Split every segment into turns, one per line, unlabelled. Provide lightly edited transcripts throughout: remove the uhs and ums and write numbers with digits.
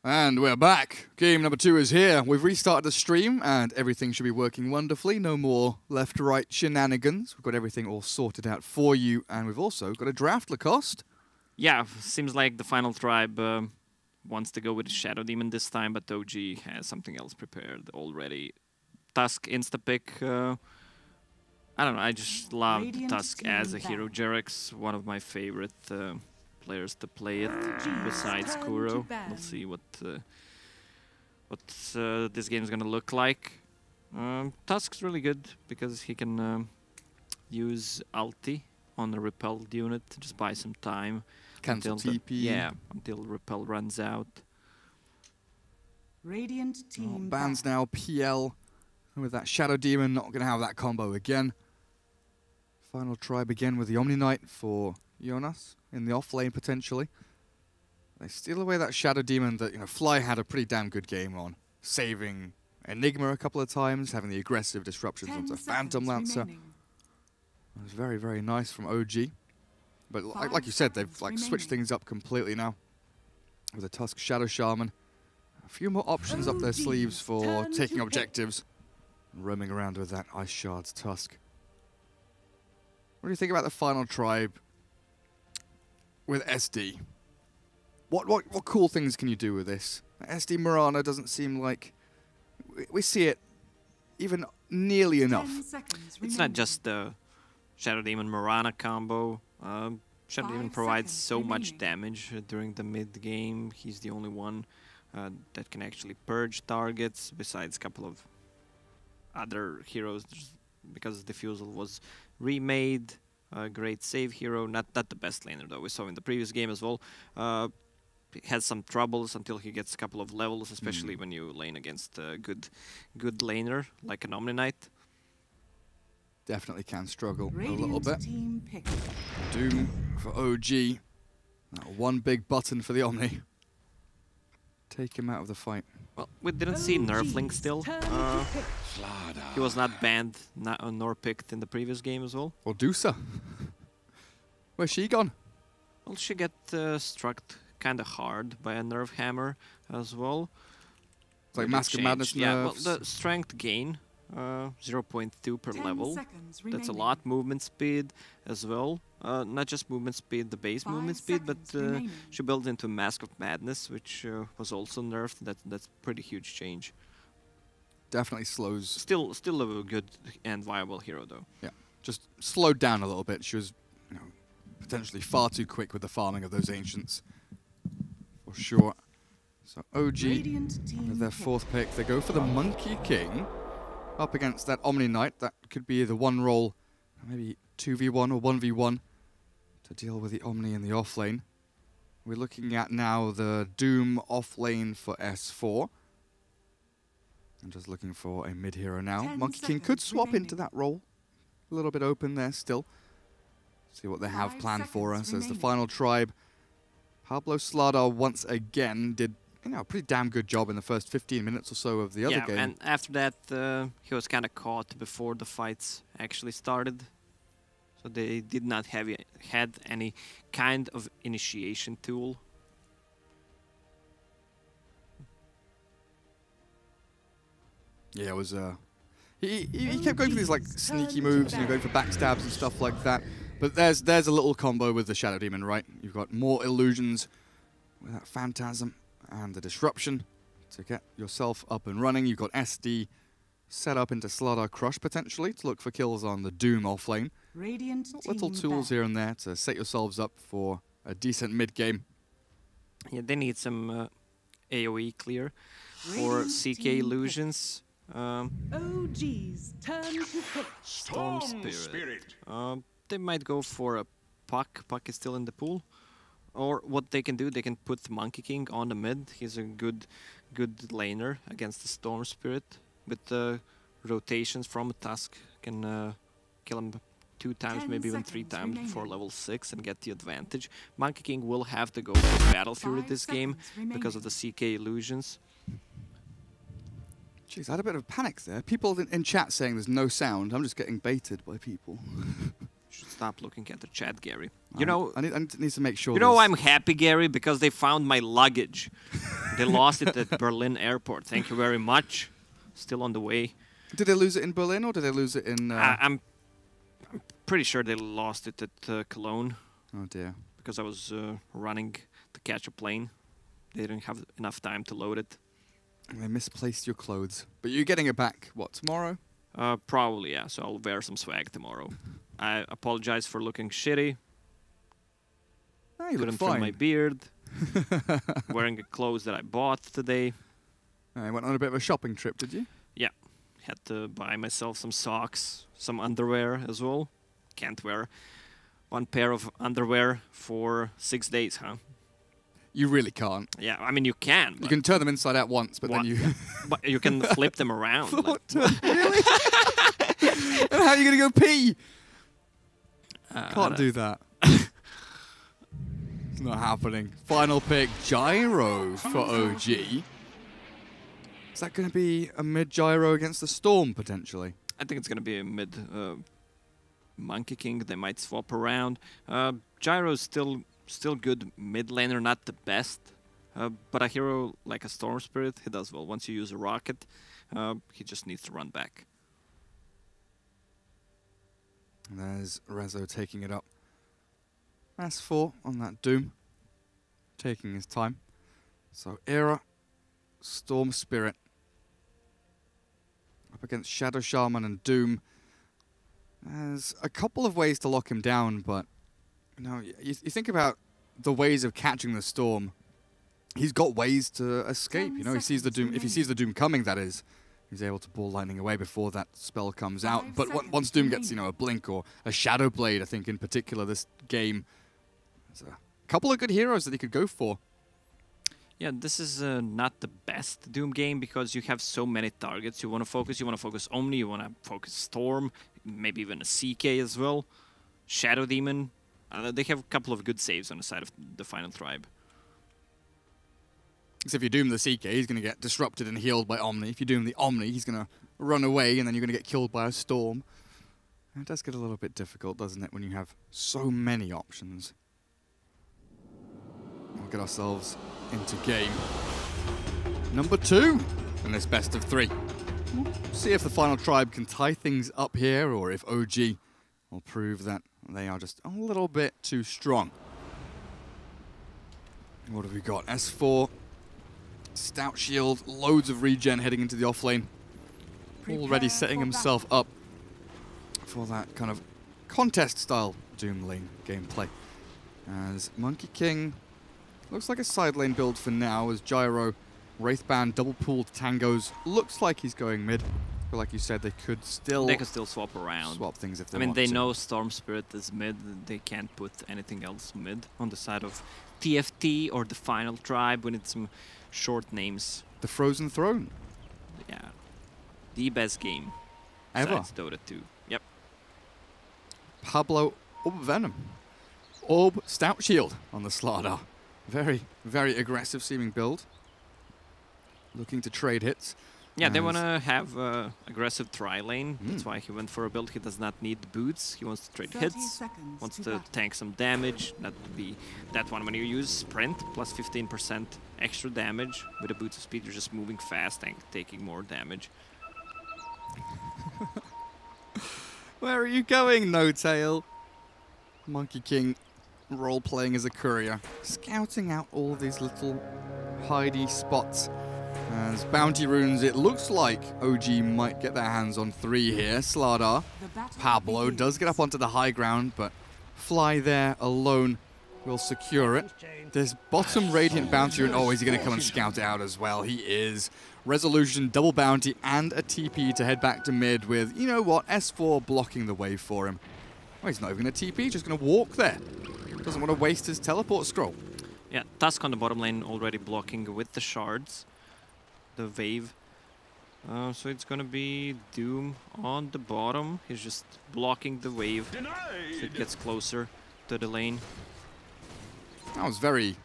And we're back. Game number 2 is here. We've restarted the stream and everything should be working wonderfully. No more left-right shenanigans. We've got everything all sorted out for you. And we've also got a draft, Lacoste.
Yeah, seems like the final tribe wants to go with the Shadow Demon this time, but OG has something else prepared already. Tusk insta-pick. I don't know, I just love Tusk as a hero. Jerax, one of my favorite players to play it, besides Kuro. We'll see what this game is gonna look like. Tusk's really good because he can use ulti on a repelled unit to just buy some time.
Cancel TP.
Until repel runs out.
Radiant team
bans now PL. With that Shadow Demon, not gonna have that combo again. Final tribe again with the Omni Knight for Jonas in the off lane potentially. They steal away that Shadow Demon that, you know, Fly had a pretty damn good game on, saving Enigma a couple of times, having the aggressive disruptions onto Phantom Lancer. It was very, very nice from OG. But like you said, they've switched things up completely now with a Tusk Shadow Shaman. A few more options up their sleeves for taking objectives and roaming around with that Ice Shards Tusk. What do you think about the final tribe with SD? What cool things can you do with this? SD Mirana doesn't seem like we see it even nearly enough.
It's not just the Shadow Demon Mirana combo. Shadow Demon provides so much damage during the mid game. He's the only one that can actually purge targets, besides a couple of other heroes, because Diffusal was remade. Great save hero, not the best laner though. We saw in the previous game as well. He has some troubles until he gets a couple of levels, especially when you lane against a good laner like an Omni Knight.
Definitely can struggle a little bit. Doom for OG. One big button for the Omni. Take him out of the fight.
Well, we didn't see Nerfling still. He was not banned nor picked in the previous game as well.
Or Dusa. Where's she gone?
Well, she got struck kind of hard by a nerf hammer as well.
It's like Mask of Madness nerfs.
Yeah, well, the strength gain, 0.2 per level. That's a lot. Movement speed as well. Not just movement speed, the base movement speed, but she built into Mask of Madness, which was also nerfed. That's pretty huge change.
Definitely slows.
Still a good and viable hero though.
Yeah, just slowed down a little bit. She was, you know, potentially far too quick with the farming of those ancients, for sure. So OG with their 4th pick, they go for the Monkey King up against that Omni Knight. That could be the one role, maybe 2v1 or 1v1 to deal with the Omni in the off lane. We're looking at now the Doom off lane for S4. I'm just looking for a mid hero now. Monkey King could swap into that role. A little bit open there still. See what they have planned for us as the final tribe. Pablo Slardar once again did, you know, a pretty damn good job in the first 15 minutes or so of the other game.
And after that, he was kind of caught before the fights actually started. So they did not had any kind of initiation tool.
Yeah, it was. He kept going for these like sneaky moves, you know, going for backstabs and stuff like that. But there's a little combo with the Shadow Demon, right? You've got more illusions with that Phantasm and the disruption to get yourself up and running. You've got SD set up into Slardar Crush potentially to look for kills on the Doom off lane. Little tools here and there to set yourselves up for a decent mid game.
Yeah, they need some AoE clear for CK illusions.
OG's turn to pick.
Storm Spirit. They might go for a Puck. Puck is still in the pool. Or what they can do, they can put Monkey King on the mid. He's a good laner against the Storm Spirit. With rotations from Tusk, can kill him 2 times, maybe even 3 times before level 6 and get the advantage. Monkey King will have to go for Battle Fury this game because of the CK illusions.
Jeez, I had a bit of panic there. People in chat saying there's no sound. I'm just getting baited by people.
Should stop looking at the chat, Gary. You know,
I need to make sure.
You know, I'm happy, Gary, because they found my luggage. They lost it at Berlin airport. Thank you very much. Still on the way.
Did they lose it in Berlin or did they lose it in?
I'm pretty sure they lost it at Cologne.
Oh dear.
Because I was running to catch a plane. They didn't have enough time to load it.
And they misplaced your clothes. But you're getting it back, what, tomorrow?
Probably, yeah. So I'll wear some swag tomorrow. I apologize for looking shitty.
No, you look
Couldn't
fine.
trim my beard. Wearing the clothes that I bought today.
I went on a bit of a shopping trip, did you?
Yeah. Had to buy myself some socks, some underwear as well. Can't wear one pair of underwear for 6 days, huh?
You really can't.
Yeah, I mean, you can.
You can turn them inside out once, but then you...
But you can flip them around.
What? Really? And how are you going to go pee? Can't do that. It's not happening. Final pick, Gyro for OG. Is that going to be a mid-Gyro against the Storm, potentially?
I think it's going to be a mid Monkey King. They might swap around. Gyro's still good mid laner, not the best. But a hero like a Storm Spirit, he does well. Once you use a rocket, he just needs to run back.
And there's Rezo taking it up. S4 on that Doom. Taking his time. So Era, Storm Spirit. Up against Shadow Shaman and Doom. There's a couple of ways to lock him down, but you know, you think about the ways of catching the Storm. He's got ways to escape. You know, he sees the Doom. If he sees the Doom coming, that is, he's able to ball lightning away before that spell comes out. But once Doom gets, you know, a blink or a Shadow Blade, I think in particular this game, there's a couple of good heroes that he could go for.
Yeah, this is not the best Doom game because you have so many targets you want to focus. You want to focus Omni, you want to focus Storm, maybe even a CK as well. Shadow Demon. They have a couple of good saves on the side of the final tribe.
Because if you doom the CK, he's going to get disrupted and healed by Omni. If you doom the Omni, he's going to run away and then you're going to get killed by a Storm. And it does get a little bit difficult, doesn't it, when you have so many options. We'll get ourselves into game number 2 in this best of 3. We'll see if the final tribe can tie things up here or if OG will prove that they are just a little bit too strong. What have we got? S4, Stout Shield, loads of regen heading into the offlane. Already setting himself up for that kind of contest-style Doom lane gameplay. As Monkey King looks like a side lane build for now, as Gyro, Wraithband, double-pooled tangos. Looks like he's going mid. But like you said, they could still
swap around.
Swap things if they
want
want
to. I mean,
to.
they know Storm Spirit is mid. They can't put anything else mid on the side of TFT or the final tribe. We need some short names.
The Frozen Throne.
Yeah. The best game.
Ever.
Besides Dota 2. Yep.
Pablo Orb Venom. Orb Stout Shield on the Slardar. Very, very aggressive seeming build. Looking to trade hits.
Yeah, they want to have aggressive tri-lane. That's why he went for a build. He does not need the boots. He wants to trade hits. Wants to tank some damage. That would be that one. When you use sprint, plus 15% extra damage. With a boots of speed, you're just moving fast and taking more damage.
Where are you going, No Tail? Monkey King role-playing as a courier. Scouting out all these little hidey spots. As bounty runes, it looks like OG might get their hands on 3 here. Slardar, Pablo does get up onto the high ground, but Fly there alone will secure it. This bottom Radiant bounty rune, oh, is he going to come and scout it out as well? He is. Resolution, double bounty, and a TP to head back to mid with, you know what, S4 blocking the way for him. Oh, he's not even going to TP, just going to walk there. Doesn't want to waste his teleport scroll.
Yeah, Tusk on the bottom lane already blocking with the shards. The wave. So it's gonna be Doom on the bottom. He's just blocking the wave. So it gets closer to the lane.
That was very,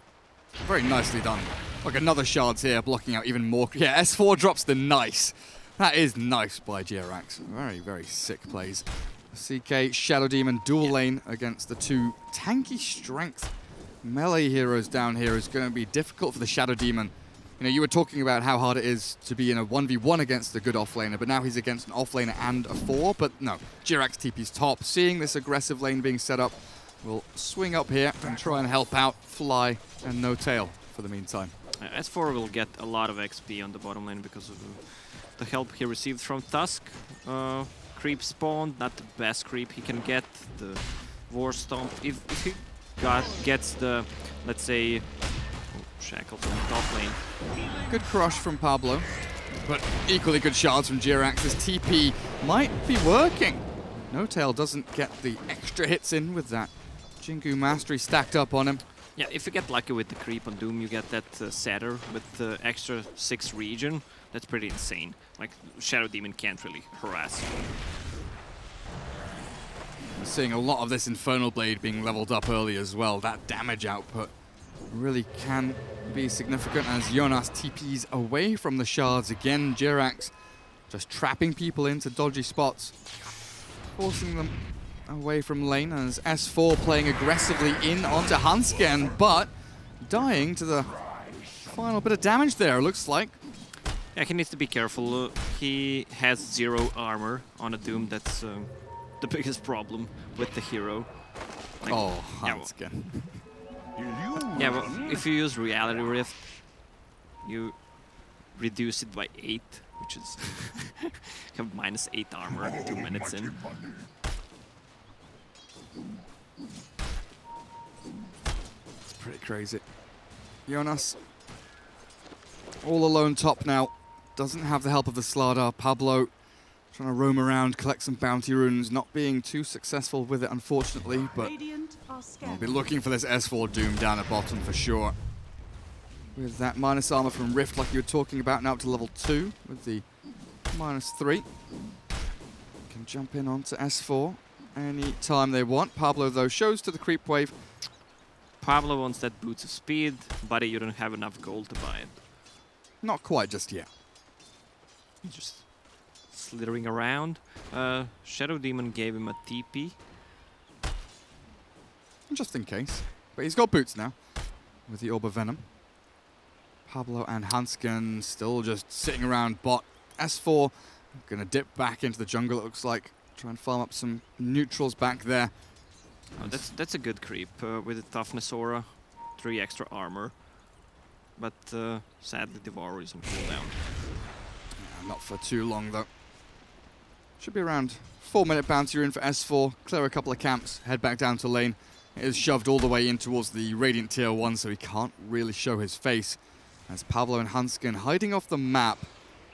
very nicely done. Like another shards here, blocking out even more. Yeah, S4 drops the nice. That is nice by Jirax. Very, very sick plays. CK Shadow Demon dual lane against the two tanky strength melee heroes down here is going to be difficult for the Shadow Demon. You know, you were talking about how hard it is to be in a 1v1 against a good offlaner, but now he's against an offlaner and a 4. But no, Jirax TP's top. Seeing this aggressive lane being set up, will swing up here and try and help out Fly and No Tail for the meantime.
S4 will get a lot of XP on the bottom lane because of the help he received from Tusk. Creep spawn, not the best creep he can get. The War Stomp. If he gets the, let's say, Shackle from the top lane.
Good crush from Pablo, but equally good shards from Jirax. His TP might be working. No Tail doesn't get the extra hits in with that Jingu Mastery stacked up on him.
Yeah, if you get lucky with the creep on Doom, you get that setter with the extra 6 regen. That's pretty insane. Like, Shadow Demon can't really harass you.
We're seeing a lot of this Infernal Blade being leveled up early as well. That damage output really can be significant as Jonas TPs away from the shards again. Jirax just trapping people into dodgy spots, forcing them away from lane as S4 playing aggressively in onto Hansken, but dying to the final bit of damage there, looks like.
Yeah, he needs to be careful. He has 0 armor on a Doom. That's the biggest problem with the hero. Like,
oh, Hansken.
Yeah, well, if you use Reality Rift, you reduce it by 8, which is have -8 armor 2 minutes in.
It's pretty crazy. Jonas, all alone top now, doesn't have the help of the Slardar. Pablo trying to roam around, collect some bounty runes, not being too successful with it, unfortunately, but I'll be looking for this S4 Doom down at bottom for sure. With that minus armor from Rift, like you were talking about, now up to level 2 with the -3. Can jump in onto S4 any time they want. Pablo, though, shows to the creep wave.
Pablo wants that boots of speed, buddy, you don't have enough gold to buy it.
Not quite just yet.
He's just slithering around. Shadow Demon gave him a TP.
Just in case. But he's got boots now with the Orb of Venom. Pablo and Hansken still just sitting around bot. S4 gonna dip back into the jungle, it looks like. Try and farm up some neutrals back there.
Oh, that's a good creep with the toughness aura, 3 extra armor. But sadly Devour is on cooldown.
Yeah, not for too long though. Should be around 4-minute bounty rune for S4. Clear a couple of camps, head back down to lane. It is shoved all the way in towards the Radiant Tier 1, so he can't really show his face. As Pablo and Hansken hiding off the map.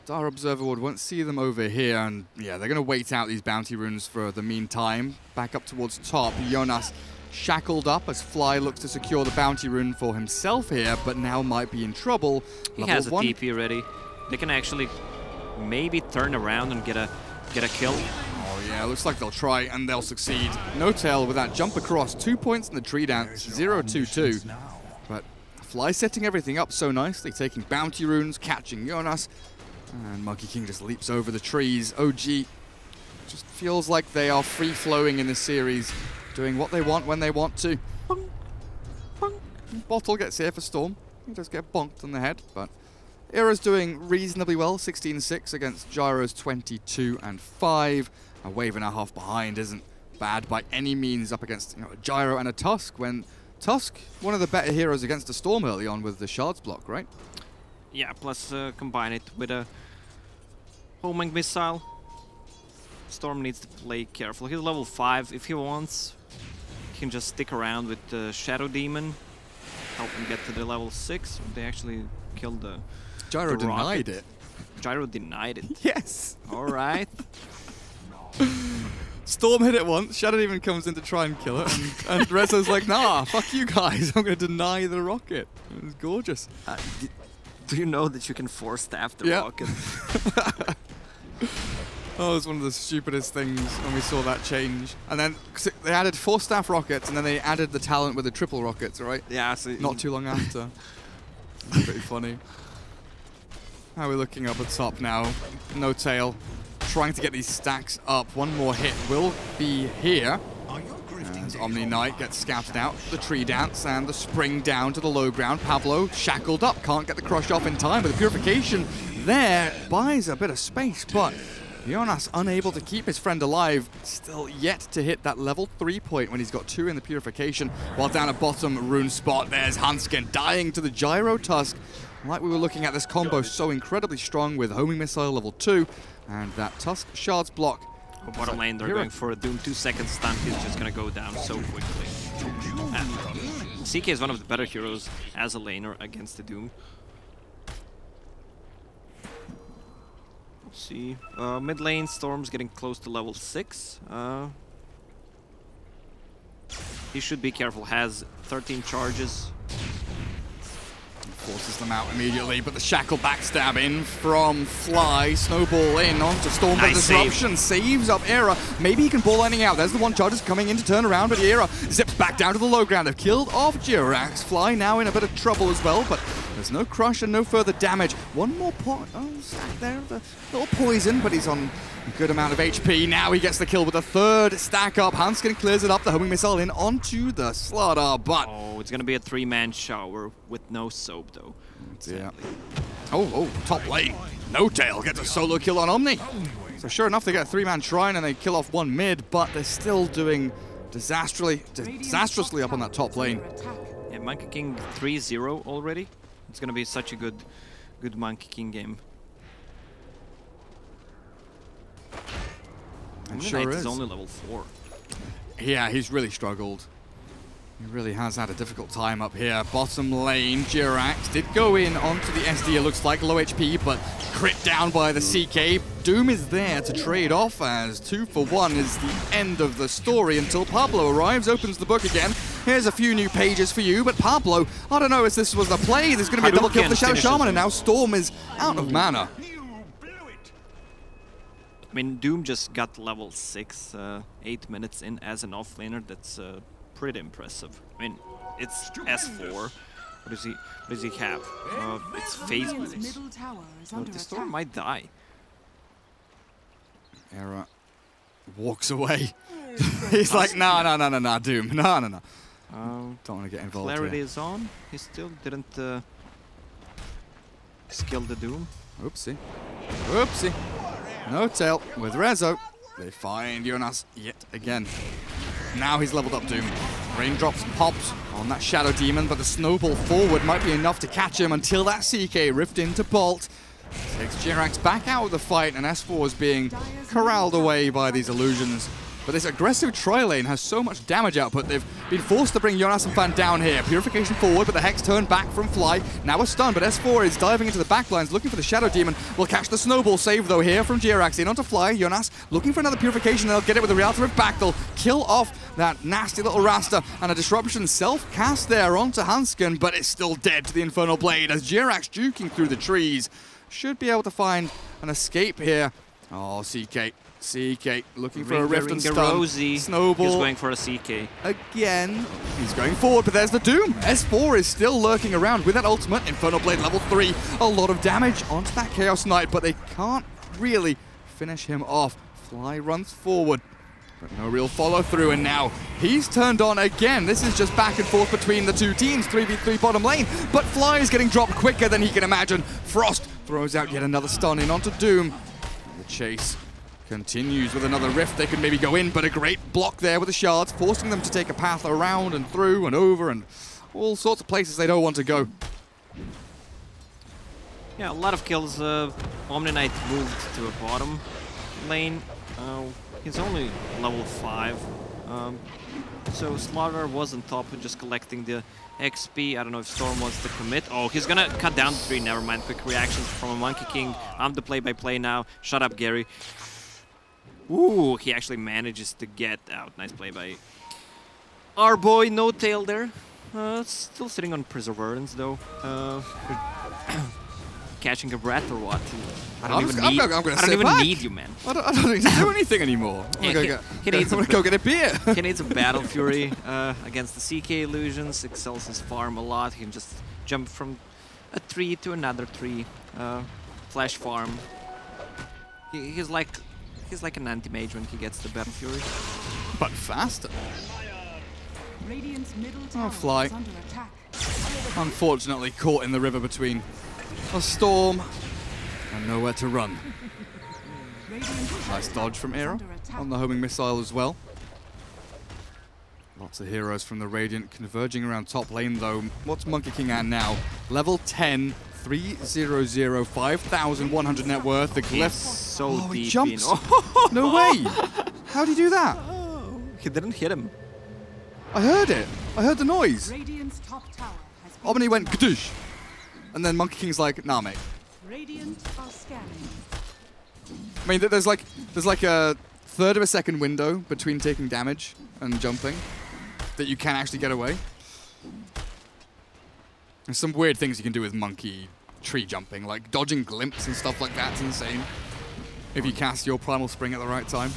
Dire Observer won't see them over here, and yeah, they're going to wait out these bounty runes for the meantime. Back up towards top, Jonas shackled up as Fly looks to secure the bounty rune for himself here, but now might be in trouble.
He has a TP ready. They can actually maybe turn around and get a kill.
Oh yeah, looks like they'll try and they'll succeed. No Tail with that jump across, 2 points in the tree dance, 0-2-2. But Fly setting everything up so nicely, taking bounty runes, catching Jonas. And Monkey King just leaps over the trees. OG just feels like they are free-flowing in this series, doing what they want when they want to. Bonk, bonk. Bottle gets here for Storm. He does get bonked on the head, but Ira's doing reasonably well, 16-6 against Gyro's 22-5. A wave and a half behind isn't bad by any means up against a Gyro and a Tusk, when Tusk, one of the better heroes against a Storm early on with the Shards block, right?
Yeah, plus combine it with a homing missile. Storm needs to play careful. He's level 5. If he wants, he can just stick around with the Shadow Demon, help him get to the level 6. They actually killed the
Gyro denied it.
Gyro denied it.
Yes.
All right.
Storm hit it once, Shadow Demon comes in to try and kill it, and Rezo's like, nah, fuck you guys, I'm going to deny the rocket. It was gorgeous.
Do you know that you can force staff the rocket?
Oh, it was one of the stupidest things when we saw that change. And then they added 4 staff rockets, and then they added the talent with the triple rockets, right?
Yeah, so
not too long after. Pretty funny. How are we looking up at top now? No Tail. trying to get these stacks up. One more hit will be here. As Omni Knight gets scouted out, the tree dance and the spring down to the low ground. Pablo shackled up, can't get the crush off in time, but the purification there buys a bit of space, but Jonas unable to keep his friend alive, still yet to hit that level 3 point when he's got 2 in the purification. While down at bottom rune spot, there's Hanskin dying to the Gyro Tusk. Like we were looking at, this combo so incredibly strong with homing missile level 2 and that Tusk shards block.
Bottom lane, they're going for a Doom 2-second stun. He's just going to go down so quickly. CK is one of the better heroes as a laner against the Doom. Let's see. Mid lane, Storm's getting close to level 6. He should be careful, has 13 charges.
Forces them out immediately, but the shackle backstab in from Fly. Snowball in onto Storm, but disruption saves up Era. Maybe he can ball lightning out. There's the one charges coming in to turn around, but Era zips back down to the low ground. They've killed off Jirax. Fly now in a bit of trouble as well, but there's no crush and no further damage. One more point. Oh, stack there. The little poison, but he's on a good amount of HP. Now he gets the kill with a third stack up. Hanskin clears it up. The homing missile in onto the Slaughter, but
oh, it's going to be a 3-man shower with no soap, though.
Yeah. Oh, top lane. No Tail gets a solo kill on Omni. So sure enough, they get a 3-man shrine and they kill off one mid, but they're still doing disastrously up on that top lane.
Yeah, Monkey King 3-0 already. It's going to be such a good Monkey King game.
And sure
is only level 4.
Yeah, he's really struggled. He really has had a difficult time up here. Bottom lane, Jirax did go in onto the SD, it looks like, low HP, but crit down by the CK. Doom is there to trade off as 2 for 1 is the end of the story until Pablo arrives, opens the book again. Here's a few new pages for you, but Pablo, I don't know if this was the play. There's going to be a double kill for the Shadow Shaman, and now Storm is out of mana.
I mean, Doom just got level 6, 8 minutes in as an offlaner. That's pretty impressive. I mean, it's S4. What does he have? It's phase boost. But the Storm might die.
Era walks away. He's like, nah, Doom. No. Don't want to get involved.
Clarity is on. He still didn't skill the Doom.
Oopsie. No Tail with Rezo. They find Jonas yet again. Now he's leveled up Doom. Raindrops pops on that Shadow Demon, but the snowball forward might be enough to catch him until that CK rift into Bolt. Takes Jirax back out of the fight, and S4 is being corralled away by these illusions. But this aggressive tri-lane has so much damage output, they've been forced to bring Jonas and Fan down here. Purification forward, but the Hex turned back from Fly. Now a stun, but S4 is diving into the backlines, looking for the Shadow Demon. Will catch the snowball save, though, here from Jirax. In onto Fly. Jonas looking for another Purification. They'll get it with the Reality Rift back. They'll kill off that nasty little Rasta. And a Disruption self-cast there onto Hanskin, but it's still dead to the Infernal Blade as Jirax juking through the trees. Should be able to find an escape here. Oh, CK looking for a rift and stun. Snowball.
He's going for a CK.
Again. He's going forward, but there's the Doom. S4 is still lurking around with that ultimate. Infernal Blade level 3. A lot of damage onto that Chaos Knight, but they can't really finish him off. Fly runs forward, but no real follow through, and now he's turned on again. This is just back and forth between the two teams. 3v3 bottom lane, but Fly is getting dropped quicker than he can imagine. Frost throws out yet another stun in onto Doom. And the chase continues with another rift. They could maybe go in, but a great block there with the shards, forcing them to take a path around and through and over and all sorts of places they don't want to go.
Yeah, a lot of kills. Omni Knight moved to a bottom lane. He's only level 5. So Slaughter was on top and just collecting the XP. I don't know if Storm wants to commit. Oh, he's gonna cut down to 3. Never mind. Quick reactions from a Monkey King. I'm the play-by-play now. Shut up, Gary. Ooh, he actually manages to get out. Nice play by our boy. No Tail there. Still sitting on Perseverance though. Catching a breath or what? I don't even need you, man.
I don't need to do anything anymore. I'm gonna go get a beer.
He needs a Battle Fury against the CK illusions. Excels his farm a lot. He can just jump from a tree to another tree. Flash farm. He's like He's like an anti-mage when he gets the Battle Fury.
But faster.
Radiant's middle
Oh,
tower
Fly.
is under attack.
Unfortunately caught in the river between a storm and nowhere to run.
Radiant's
Nice dodge from Era
under attack.
on the homing missile as well. Lots of heroes from the Radiant converging around top lane though. What's Monkey King at now? Level 10, 300, 5,100 net worth. The glyph.
So
Oh, he
deep
jumps.
in.
No way! How'd he do that?
Oh, he didn't hit him.
I heard it. I heard the noise.
Radiant's top tower has been
Omni went
destroyed.
kadoosh. And then Monkey King's like, nah mate.
Radiant are scanning.
I mean, there's like a third of a second window between taking damage and jumping that you can actually get away. There's some weird things you can do with monkey tree jumping, like dodging glimpse and stuff like that's insane. If you cast your Primal Spring at the right time.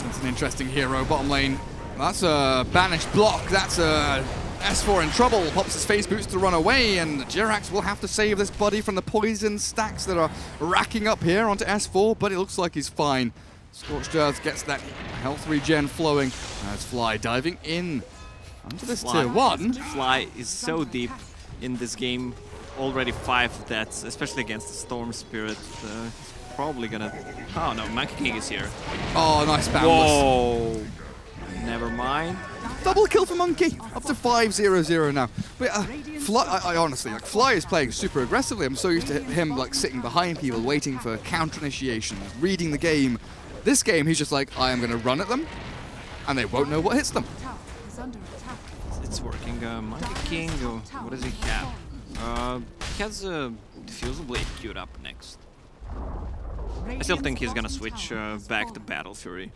That's an interesting hero. Bottom lane, that's a banished block. That's a S4 in trouble. Pops his face boots to run away, and Jirax will have to save this buddy from the poison stacks that are racking up here onto S4, but it looks like he's fine. Scorched Earth gets that health regen flowing as Fly diving in onto this tier 1.
Fly is so deep in this game. Already 5 deaths, especially against the Storm Spirit. He's probably gonna... Oh no, Monkey King is here.
Oh, nice boundless.
Whoa! Never mind.
Double kill for Monkey, up to 5-0-0 now. But Fly, I honestly, like, Fly is playing super aggressively. I'm so used to him like sitting behind people, waiting for counter initiation, reading the game. This game, he's just like, I am going to run at them, and they won't know what hits them.
Tower is under attack.
It's working. Monkey King, what does he have? He has a Diffusal Blade queued up next. I still think he's gonna switch back to Battle Fury.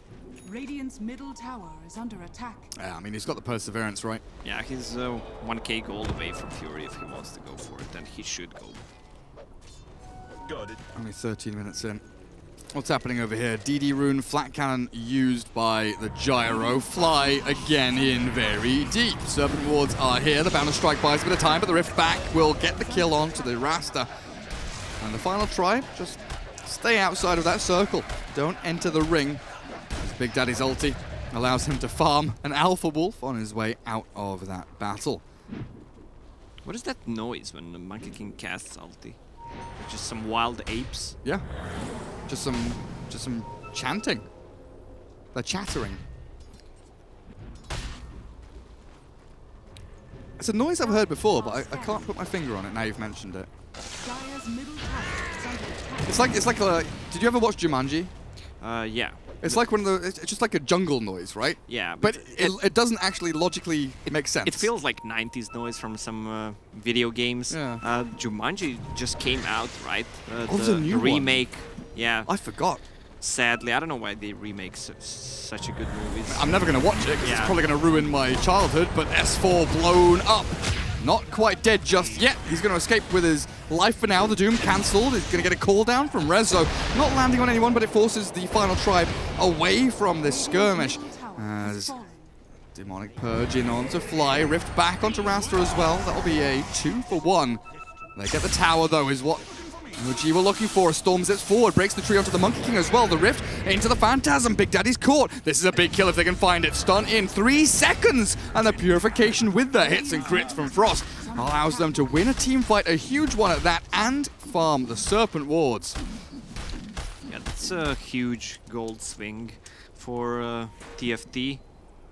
Radiant's middle tower is under attack.
Yeah, I mean, he's got the perseverance, right?
Yeah, he's 1k gold away from Fury if he wants to go for it, and he should go.
Got it.
Only 13 minutes in. What's happening over here? DD Rune, flat cannon used by the Gyro. Fly again in very deep. Serpent wards are here. The Bound Strike buys a bit of time, but the Rift back will get the kill onto the Rasta. And the final try, just stay outside of that circle. Don't enter the ring. As Big Daddy's ulti allows him to farm an Alpha Wolf on his way out of that battle.
What is that noise when the Monkey King casts ulti? Just some wild apes?
Yeah. Just some chanting. They're chattering. It's a noise I've heard before, but I can't put my finger on it now you've mentioned it.
Dire's middle tower is under attack.
It's like a. Did you ever watch Jumanji?
Yeah.
It's like one of the. It's just like a jungle noise, right?
Yeah,
But it doesn't actually logically make sense.
It feels like 90s noise from some video games.
Yeah.
Jumanji just came out, right?
there's a new one.
remake. Yeah.
I forgot.
Sadly, I don't know why they remake such a good movies.
I'm never going to watch it because it's
Yeah.
probably going to ruin my childhood, but S4 blown up. Not quite dead just yet. He's going to escape with his life for now. The Doom cancelled. He's going to get a call down from Rezo. Not landing on anyone, but it forces the final tribe away from this skirmish. As Demonic Purge in onto Fly. Rift back onto Rasta as well. That'll be a 2-for-1. They get the tower, though, is what OG were looking for. A storm zips forward, breaks the tree onto the Monkey King as well. The Rift into the Phantasm. Big Daddy's caught. This is a big kill if they can find it. Stun in 3 seconds. And the Purification with the hits and crits from Frost allows them to win a team fight, a huge one at that, and farm the Serpent Wards.
Yeah, that's a huge gold swing for TFT.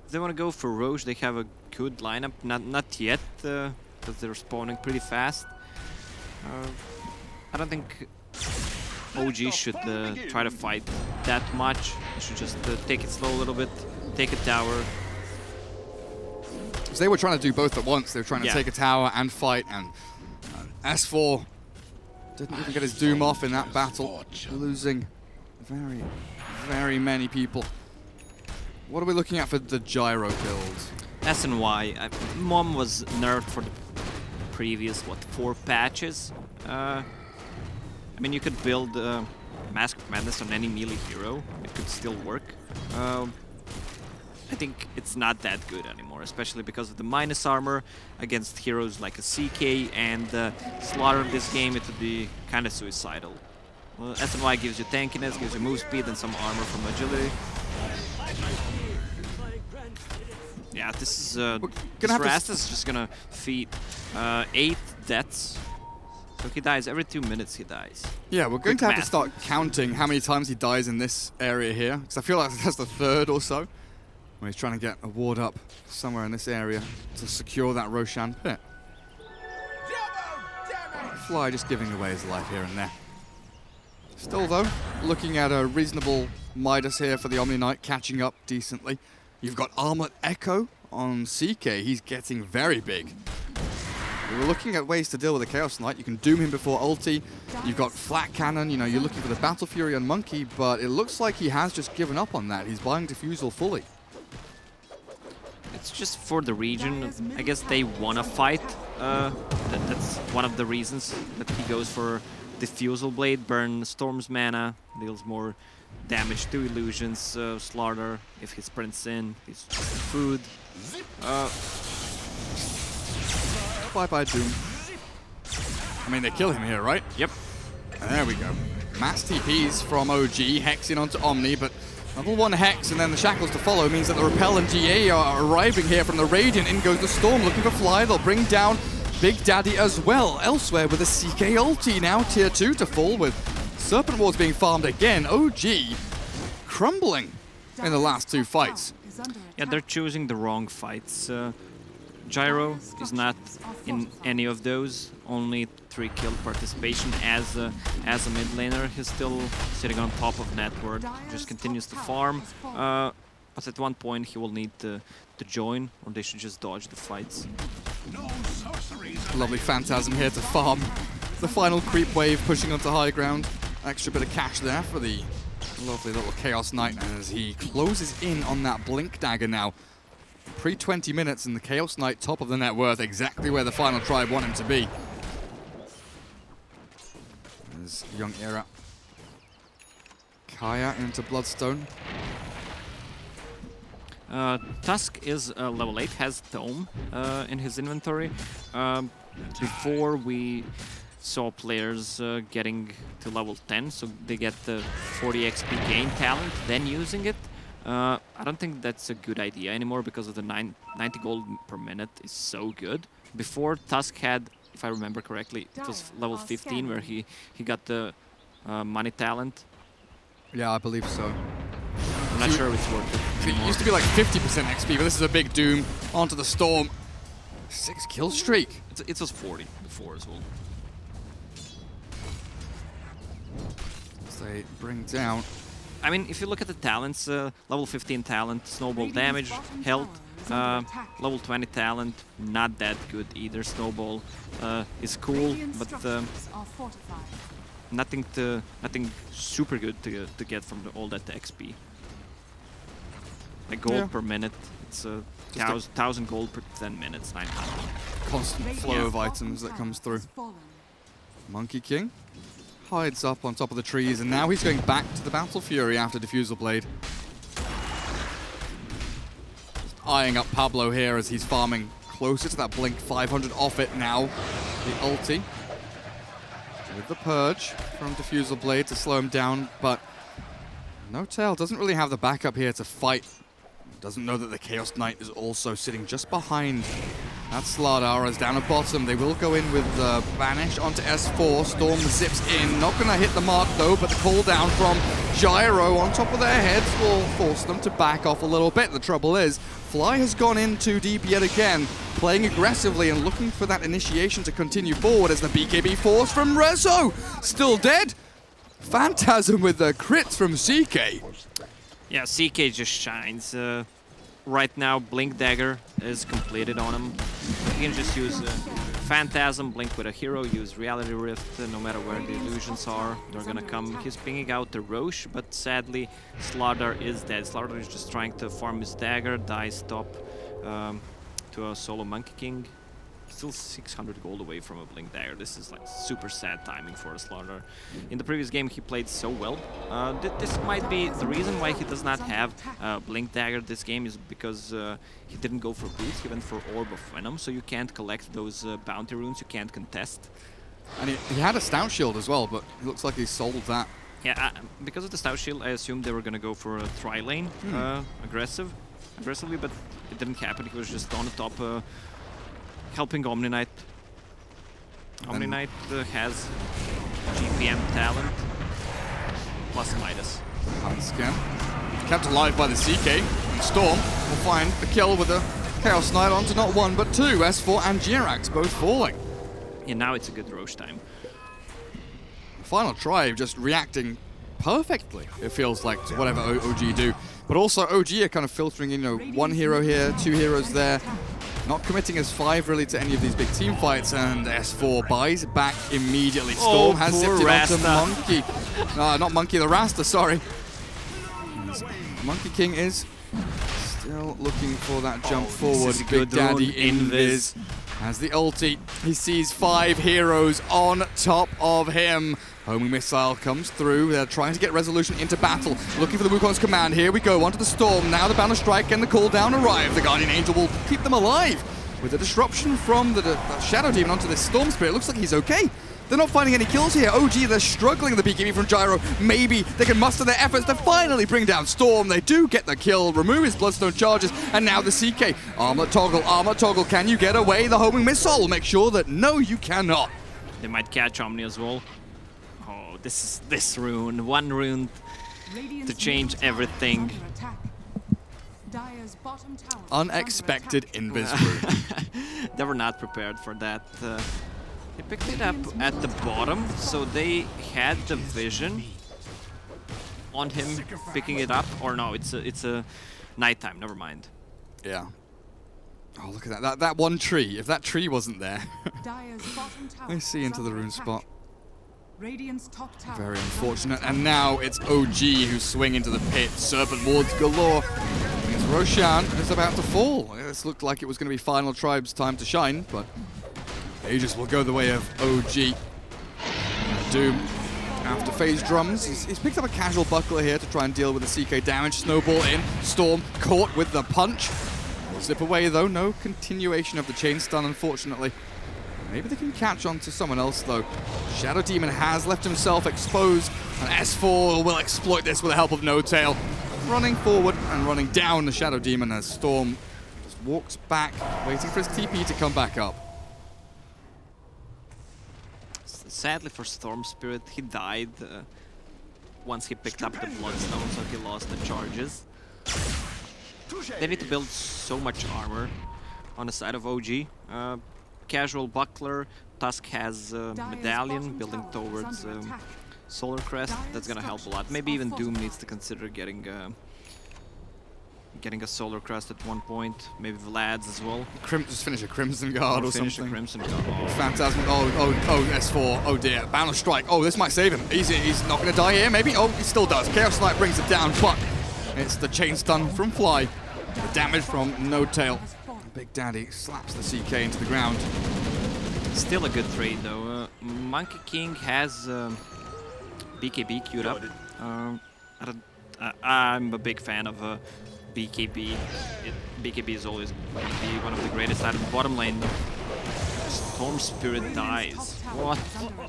If they want to go for Ro8, they have a good lineup. Not yet, because they're spawning pretty fast. I don't think OG should try to fight that much. They should just take it slow a little bit, take a tower.
So they were trying to do both at once. They were trying to take a tower and fight, and S4 didn't even get his Doom off in that battle, losing very, very many people. What are we looking at for the Gyro build?
S and Y. Mom was nerfed for the previous, 4 patches. I mean, you could build Mask of Madness on any melee hero. It could still work. I think it's not that good anymore, especially because of the minus armor against heroes like a CK and Slaughter in this game. It would be kind of suicidal. SNY gives you tankiness, gives you move speed and some armor from agility. Yeah, this is this Rast is just gonna feed 8 deaths. So he dies every 2 minutes. He dies.
Yeah, we're going to have to start counting how many times he dies in this area here, because I feel like that's the 3rd or so. When he's trying to get a ward up somewhere in this area to secure that Roshan pit. Fly just giving away his life here and there. Still though, looking at a reasonable Midas here for the Omni Knight, catching up decently. You've got Armored Echo on CK, he's getting very big. We were looking at ways to deal with the Chaos Knight. You can doom him before ulti. You've got Flat Cannon, you know, you're looking for the Battle Fury on Monkey, but it looks like he has just given up on that. He's buying Diffusal fully.
It's just for the region. I guess they want to fight. That's one of the reasons that he goes for Diffusal Blade, burn Storm's mana, deals more damage to illusions. Slaughter, if he sprints in, he's just food.
Bye-bye Doom. I mean, they kill him here, right?
Yep.
There we go. Mass TPs from OG, hexing onto Omni, but level 1 Hex and then the Shackles to follow means that the Repel and GA are arriving here from the Radiant. In goes the Storm, looking for Fly. They'll bring down Big Daddy as well. Elsewhere with a CK ulti now, tier 2 to fall with Serpent Wards being farmed again. OG crumbling in the last 2 fights.
Yeah, they're choosing the wrong fights. Gyro is not in any of those, only 3 kill participation as a mid laner. He's still sitting on top of net worth, just continues to farm, but at one point he will need to join, or they should just dodge the fights.
Lovely Phantasm here to farm the final creep wave, pushing onto high ground. Extra bit of cash there for the lovely little Chaos Knight as he closes in on that Blink Dagger now. Pre-20 minutes and the Chaos Knight top of the net worth, exactly where the final tribe want him to be. There's Young Era. Kaya into Bloodstone.
Tusk is level 8, has Dome in his inventory. Before we saw players getting to level 10, so they get the 40 XP gain talent, then using it. I don't think that's a good idea anymore because of the 90 gold per minute is so good. Before, Tusk had, if I remember correctly, it was level 15 where he got the money talent.
Yeah, I believe so.
I'm not sure if it's worth it anymore.
It used to be like 50% XP, but this is a big Doom onto the Storm. 6 kill streak.
It was 40 before as well.
So they bring down.
I mean, if you look at the talents, level 15 talent, snowball damage, health, level 20 talent, not that good either. Snowball is cool, but nothing super good to get from all that XP. Like gold per minute, it's 1,000 gold per 10 minutes, 900.
Constant flow of items that comes through. Monkey King hides up on top of the trees, and now he's going back to the Battle Fury after Diffusal Blade. Just eyeing up Pablo here as he's farming closer to that Blink 500 off it now. The ulti with the Purge from Diffusal Blade to slow him down, but No Tail doesn't really have the backup here to fight. Doesn't know that the Chaos Knight is also sitting just behind. That's Slardar is down at bottom. They will go in with Banish onto S4. Storm zips in. Not going to hit the mark though, but the cooldown from Gyro on top of their heads will force them to back off a little bit. The trouble is, Fly has gone in too deep yet again, playing aggressively and looking for that initiation to continue forward as the BKB force from Rezo. Still dead. Phantasm with the crits from CK.
Yeah, CK just shines. Right now, Blink Dagger is completed on him. He can just use Phantasm, Blink with a hero, use Reality Rift, no matter where the illusions are, they're gonna come. He's pinging out the Roche, but sadly, Slardar is dead. Slardar is just trying to farm his dagger, die, stop to a solo Monkey King. Still 600 gold away from a Blink Dagger. This is like super sad timing for a Slardar. In the previous game he played so well. This might be the reason why he does not have Blink Dagger this game is because he didn't go for boots, he went for Orb of Venom, so you can't collect those bounty runes, you can't contest.
And he had a stout shield as well, but it looks like he sold that.
Yeah, because of the stout shield, I assumed they were gonna go for a tri-lane aggressively, but it didn't happen. He was just on the top, helping Omni Knight. Omni Knight has GPM talent plus Midas.
Scan. Kept alive by the CK. And Storm will find the kill with a Chaos Knight onto not one but two. S4 and Jirax both falling.
Yeah, now it's a good Ro8 time.
Final try just reacting perfectly, it feels like, to whatever OG do. But also OG are kind of filtering in, you know, one hero here, two heroes there. Not committing as 5 really to any of these big team fights, and S4 buys back immediately. Storm has zipped it onto Monkey. Not Monkey, the Rasta, sorry. Monkey King is still looking for that jump forward. Big Daddy Invis has the ulti. He sees 5 heroes on top of him. Homing missile comes through. They're trying to get resolution into battle. Looking for the Wukong's command. Here we go onto the Storm. Now the Banner Strike and the cooldown arrive. The Guardian Angel will keep them alive. With the disruption from the Shadow Demon onto this Storm Spirit, it looks like he's okay. They're not finding any kills here. OG, they're struggling with the BKB from Gyro. Maybe they can muster their efforts to finally bring down Storm. They do get the kill, remove his Bloodstone charges, and now the CK. Armlet Toggle, can you get away? The homing missile will make sure that no, you cannot.
They might catch Omni as well. Oh, this rune. One rune to change everything.
Unexpected Invis rune.
They were not prepared for that. They picked it up at the bottom, so they had the vision on him picking it up. Or no, it's a nighttime. Never mind.
Yeah. Oh, look at that. That one tree. If that tree wasn't there, I see into the rune spot. Very unfortunate. And now it's OG who swing into the pit. Serpent wards galore. It's Roshan is about to fall. This looked like it was going to be Final Tribe's time to shine, but Aegis will go the way of OG. Doom, after phase drums, he's picked up a casual buckler here to try and deal with the CK damage. Snowball in. Storm caught with the punch. Slip away though. No continuation of the chain stun, unfortunately. Maybe they can catch on to someone else, though. Shadow Demon has left himself exposed, and S4 will exploit this with the help of No Tail. Running forward and running down the Shadow Demon as Storm just walks back, waiting for his TP to come back up.
Sadly for Storm Spirit, he died once he picked up the Bloodstone, so he lost the charges. They need to build so much armor on the side of OG. Casual Buckler, Tusk has Medallion building towards Solar Crest. That's gonna help a lot. Maybe even Doom needs to consider getting a Solar Crest at one point. Maybe Vlad's as well.
Just finish a Crimson Guard or something.
A Crimson Guard. Oh.
Phantasm. Oh, S4. Oh dear. Banner Strike. Oh, this might save him. He's not going to die here, maybe. Oh, he still does. Chaos Knight brings it down, but it's the chain stun from Fly. The damage from No Tail. Big Daddy slaps the CK into the ground.
Still a good trade though. Monkey King has BKB queued up. I'm a big fan of BKB. BKB is always going to be one of the greatest out of the bottom lane. Storm Spirit dies. What?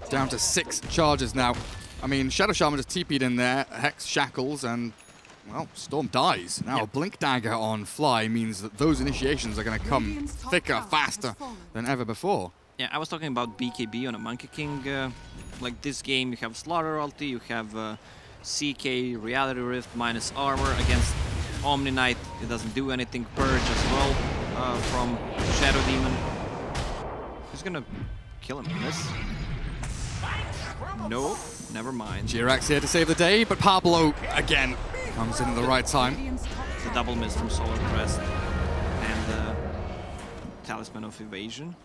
Down to 6 charges now. I mean, Shadow Shaman just TP'd in there, Hex Shackles, and well, Storm dies. Now, a Blink Dagger on Fly means that those initiations are going to come thicker, faster than ever before.
Yeah, I was talking about BKB on a Monkey King. Like this game, you have Slaughter ulti, you have CK, Reality Rift, minus armor against Omni Knight. It doesn't do anything. Purge as well from Shadow Demon. Who's going to kill him in this? No, never mind.
Jirax here to save the day, but Pablo, again, comes in at the right time.
The double miss from Solar Crest and Talisman of Evasion.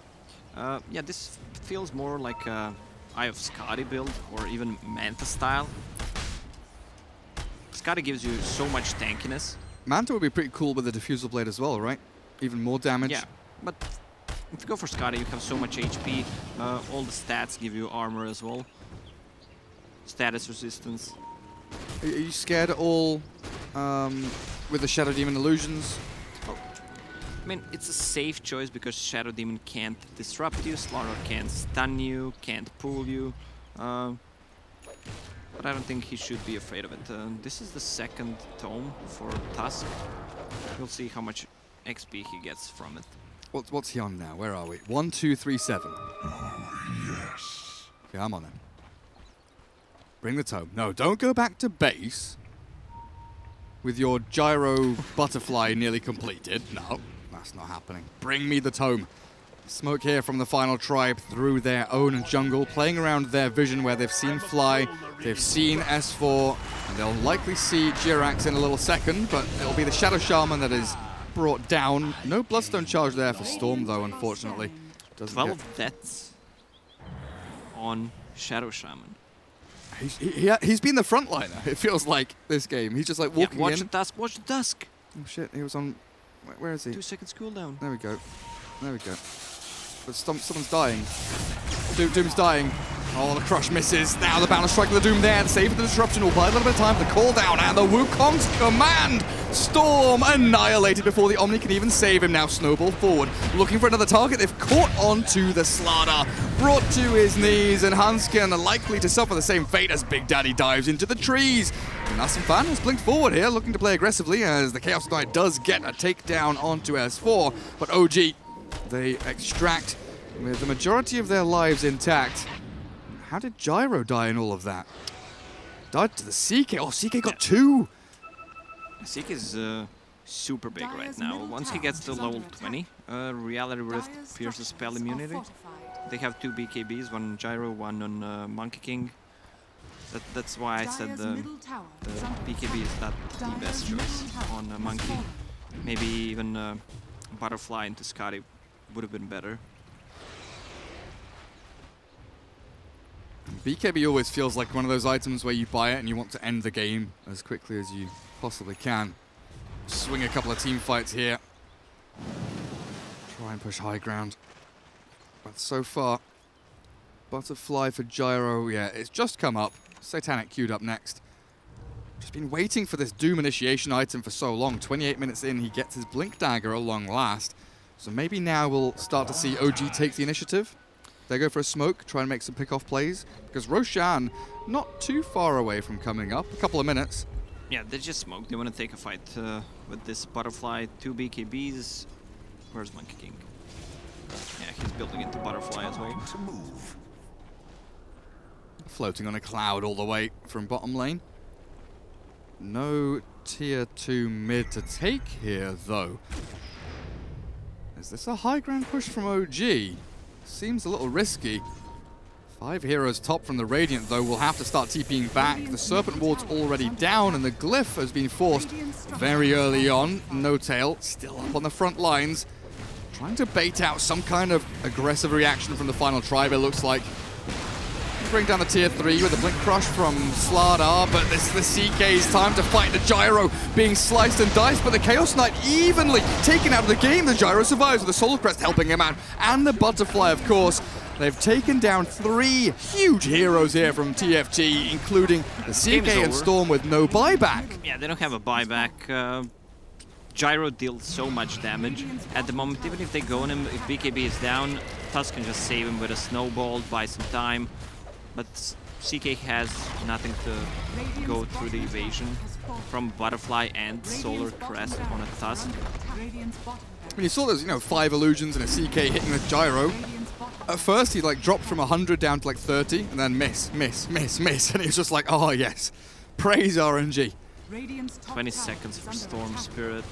Yeah, this feels more like a Eye of Skadi build or even Manta style. Skadi gives you so much tankiness.
Manta would be pretty cool with the Diffusal Blade as well, right? Even more damage.
Yeah, but if you go for Skadi, you have so much HP. All the stats give you armor as well. Status resistance.
Are you scared at all with the Shadow Demon illusions?
I mean, it's a safe choice because Shadow Demon can't disrupt you, Slaughter can't stun you, can't pull you. But I don't think he should be afraid of it. This is the second tome for Tusk. We'll see how much XP he gets from it.
What's he on now? Where are we? 1, 2, 3, 7.
Oh, yes.
Okay, I'm on him. Bring the tome. No, don't go back to base with your gyro butterfly nearly completed. No, that's not happening. Bring me the tome. Smoke here from the final tribe through their own jungle, playing around their vision where they've seen Fly, they've seen S4, and they'll likely see Jirax in a little second, but it'll be the Shadow Shaman that is brought down. No Bloodstone charge there for Storm, though, unfortunately.
12 deaths on Shadow Shaman.
He's been the frontliner, it feels like, this game. He's just like walking
watch
in.
the Tusk, watch the Tusk!
Oh shit, he was on... Where is he?
2 seconds cooldown.
There we go. There we go. But someone's dying. Doom's dying. Oh, the crush misses. Now the bounce strike of the Doom there. The save of the disruption will buy a little bit of time for the call down. And the Wukong's command. Storm annihilated before the Omni can even save him. Now Snowball forward. Looking for another target. They've caught onto the Slaughter. Brought to his knees. And Hanskin are likely to suffer the same fate as Big Daddy dives into the trees. And Fan has blinked forward here, looking to play aggressively as the Chaos Knight does get a takedown onto S4. But OG, they extract with the majority of their lives intact. How did Gyro die in all of that? Died to the CK. Oh, CK got 2.
CK is super big right now. Once he gets to level 20, Reality Rift pierces spell immunity. They have 2 BKBs, one on Gyro, one on Monkey King. That's why I said the BKB is not the best choice on Monkey. Maybe even Butterfly into Scotty would have been better.
BKB always feels like one of those items where you buy it and you want to end the game as quickly as you possibly can. Swing a couple of team fights here. Try and push high ground. But so far, Butterfly for Gyro, yeah, it's just come up. Satanic queued up next. Just been waiting for this Doom initiation item for so long. 28 minutes in, he gets his Blink Dagger at long last. So maybe now we'll start to see OG take the initiative. They go for a smoke, try and make some pick-off plays. Because Roshan, not too far away from coming up. A couple of minutes.
Yeah, they just smoked. They want to take a fight with this Butterfly. 2 BKBs. Where's Monkey King? Yeah, he's building into Butterfly as well.
Floating on a cloud all the way from bottom lane. No tier 2 mid to take here, though. Is this a high ground push from OG? Seems a little risky. 5 heroes top from the Radiant, though, will have to start TPing back. The Serpent Ward's already down, and the Glyph has been forced very early on. No Tail still up on the front lines. Trying to bait out some kind of aggressive reaction from the final tribe, it looks like. Bring down the tier 3 with a Blink Crush from Slardar, but this is the CK's time to fight the Gyro being sliced and diced, but the Chaos Knight evenly taken out of the game. The Gyro survives with the Solar Crest helping him out, and the Butterfly, of course. They've taken down 3 huge heroes here from TFT, including the CK and Storm with no buyback.
Yeah, they don't have a buyback. Gyro deals so much damage at the moment. Even if they go on him, if BKB is down, Tusk can just save him with a snowball, buy some time. But CK has nothing to go through the evasion from Butterfly and Solar Crest on a Tusk.
When you saw those, 5 illusions and a CK hitting the Gyro, at first he dropped from 100 down to 30, and then miss, and he was just like, oh yes, praise RNG.
20 seconds for Storm Spirit.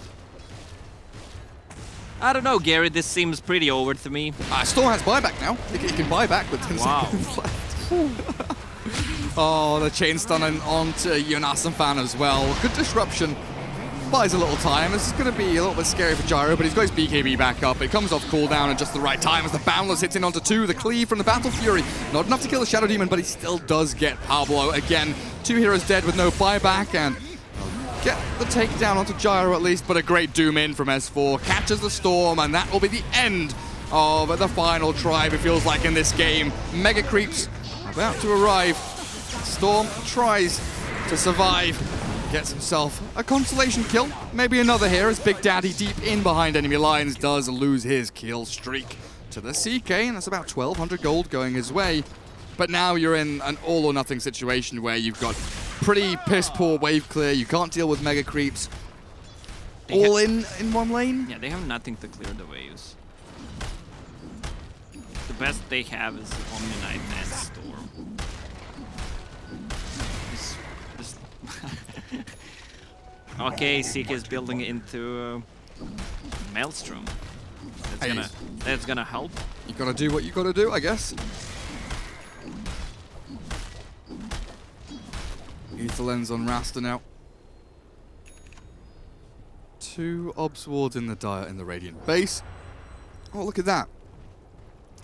I don't know, Gary, this seems pretty over to me.
Storm has buyback now. He can buy back with 10 seconds left. Oh, the chain stun onto Fan as well. Good disruption. Buys a little time. This is going to be a little bit scary for Gyro, but he's got his BKB back up. It comes off cooldown at just the right time as the Boundless hits in onto 2. The cleave from the Battle Fury. Not enough to kill the Shadow Demon, but he still does get Pablo. Again, 2 heroes dead with no buyback, and get the takedown onto Gyro at least, but a great Doom in from S4. Catches the Storm, and that will be the end of the final tribe, it feels like, in this game. Mega Creeps about to arrive. Storm tries to survive. gets himself a consolation kill. Maybe another here as Big Daddy deep in behind enemy lines does lose his kill streak to the CK, and that's about 1,200 gold going his way. But now you're in an all or nothing situation where you've got pretty piss poor wave clear, you can't deal with mega creeps. All in one lane?
Yeah, they have nothing to clear the waves. The best they have is Omni-Knight and Storm. Okay, CK is building into Maelstrom. That's gonna help.
You gotta do what you gotta do, I guess. Ether Lens on Rasta now. 2 Obs wards in the Radiant base. Oh, look at that.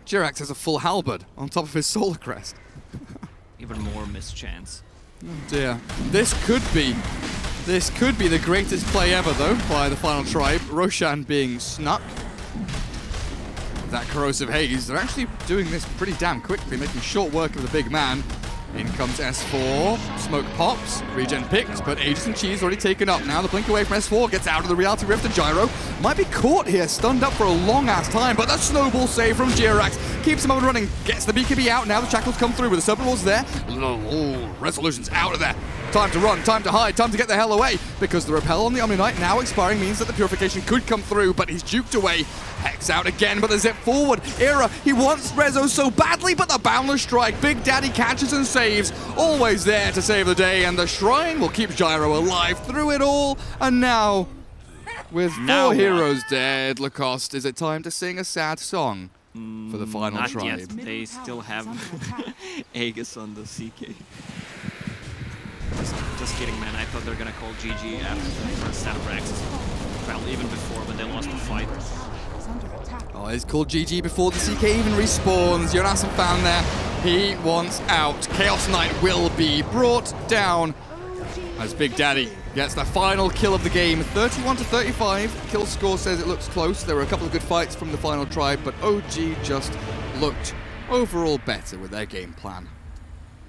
Jirax has a full halberd on top of his Solar Crest.
Even more mischance.
Oh dear. This could be the greatest play ever, though, by the final tribe. Roshan being snuck. That corrosive haze. They're actually doing this pretty damn quickly, making short work of the big man. In comes S4, smoke pops, regen picked, but Aegis and Cheese already taken up. Now the blink away from S4 gets out of the reality rift, and Gyro might be caught here, stunned up for a long ass time, but that snowball save from Jirax keeps him up and running, gets the BKB out. Now the shackles come through with the Serpent Walls there. Oh, Resolution's out of there. Time to run, time to hide, time to get the hell away, because the repel on the Omni-Knight now expiring means that the purification could come through, but he's juked away. Hex out again, but the zip forward. Era, he wants Rezo so badly, but the Boundless Strike. Big Daddy catches and saves, always there to save the day, and the Shrine will keep Gyro alive through it all. And now, with 4 heroes dead, Lacoste, is it time to sing a sad song for the final
not
tribe?
Yet. They still have Aegis on the CK. Just kidding, man. I thought they were gonna call GG after the first set of Rex. Well, even before, but they lost the fight.
Oh, it's called GG before the CK even respawns. Jonas found there. He wants out. Chaos Knight will be brought down as Big Daddy gets the final kill of the game. 31 to 35. Kill score says it looks close. There were a couple of good fights from the final tribe, but OG just looked overall better with their game plan.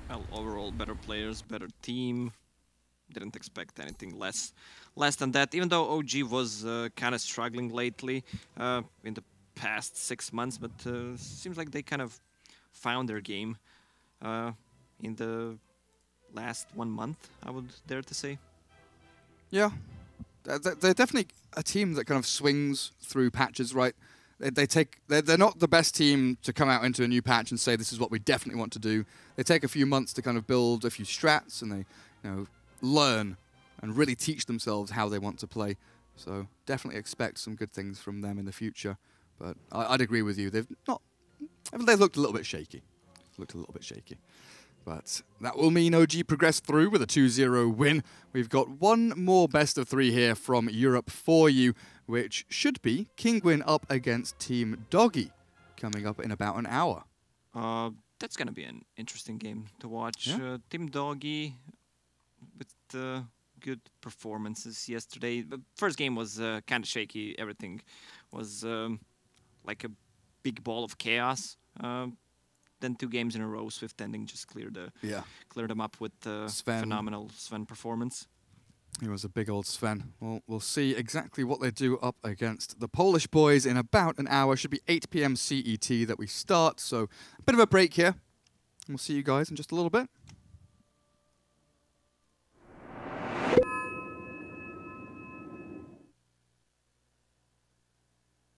Well, overall, better players, better team. Didn't expect anything less than that. Even though OG was kind of struggling lately in the past 6 months, but seems like they kind of found their game in the last 1 month, I would dare to say.
Yeah, they're definitely a team that kind of swings through patches, right? They're not the best team to come out into a new patch and say this is what we definitely want to do. They take a few months to kind of build a few strats, and they learn and really teach themselves how they want to play. So definitely expect some good things from them in the future. But I'd agree with you. They've looked a little bit shaky. But that will mean OG progress through with a 2-0 win. We've got one more best of 3 here from Europe for you, which should be Kinguin up against Team Doggy, coming up in about an hour.
That's going to be an interesting game to watch.
Yeah.
Team Doggy with good performances yesterday. The first game was kind of shaky. Everything was like a big ball of chaos. Then 2 games in a row, Swift Ending just cleared them up with phenomenal Sven performance.
He was a big old Sven. Well, we'll see exactly what they do up against the Polish boys in about an hour. Should be 8 PM CET that we start, so a bit of a break here. We'll see you guys in just a little bit.